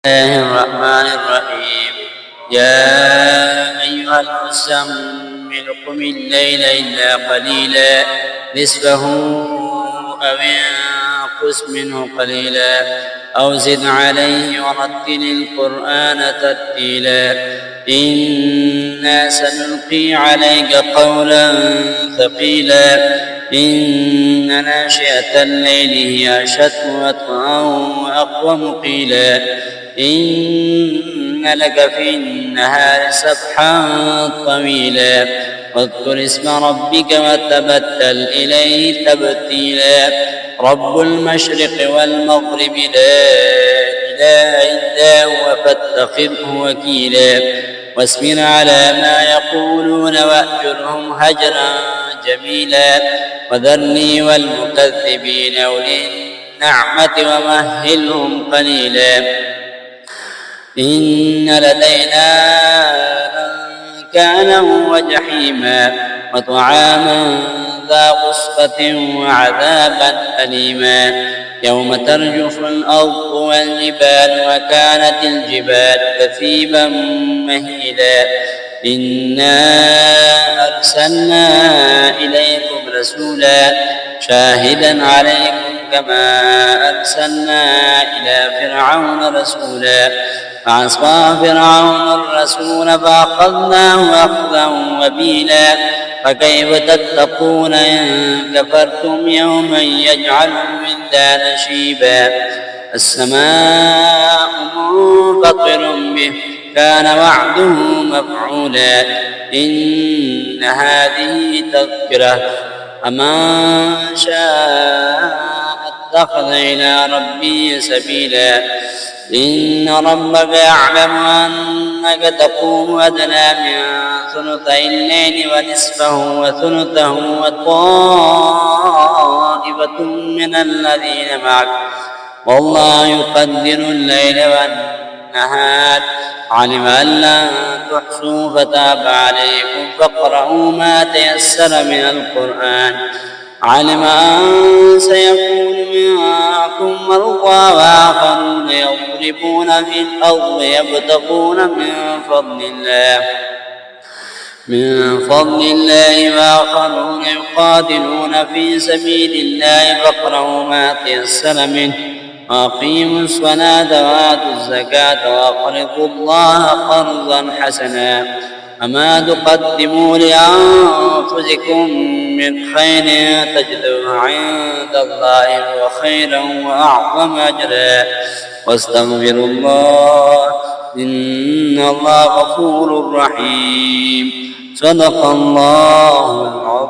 الله الرحمن الرحيم. يا أيها المزمل قم الليل إلا قليلا نصفه أو انقص منه قليلا أو زد عليه ورتل القرآن ترتيلا إنا سنلقي عليك قولا ثقيلا إن ناشئة الليل هي أشد وطئا وأقوم قيلا إن لك في النهار سبحا طويلا واذكر اسم ربك وتبتل إليه تبتيلا رب المشرق والمغرب لا إله إلا هو فاتخذه وكيلا واصبر على ما يقولون واهجرهم هجرا جميلا وذرني والمكذبين أولي النعمة ومهلهم قليلا إن لدينا أنكالا وجحيما وطعاما ذا غصة وعذابا أليما يوم ترجف الأرض والجبال وكانت الجبال كثيبا مهيلا إنا أرسلنا إليكم رسولا شاهدا عليكم كما أرسلنا إلى فرعون رسولا فعصى فرعون الرسول فأخذناه أخذا وبيلا فكيف تتقون إن كفرتم يوما يجعل الولدان شيبا السماء منفطر به كان وعده مفعولا إن هذه تذكرة فمن شاء اتخذ إلى ربه سبيلا إن ربك يعلم أنك تقوم أدنى من ثلثي الليل ونصفه وثلثه وطائفة من الذين معك والله يقدر الليل والنهار علم أن لن تحصوا فتاب عليكم فاقرؤوا ما تيسر من القرآن علم أن سيكون منكم مرضى وآخرون يضربون في الأرض يبتغون من فضل الله وآخرون يقاتلون في سبيل الله فاقرؤوا ما تيسر منه وأقيموا الصلاة وآتوا الزكاة وأقرضوا الله قرضا حسنا وما تقدموا لأنفسكم من خير تجدوه عند الله هو خيرا وأعظم أجرا واستغفروا الله إن الله غفور رحيم صدق الله العظيم.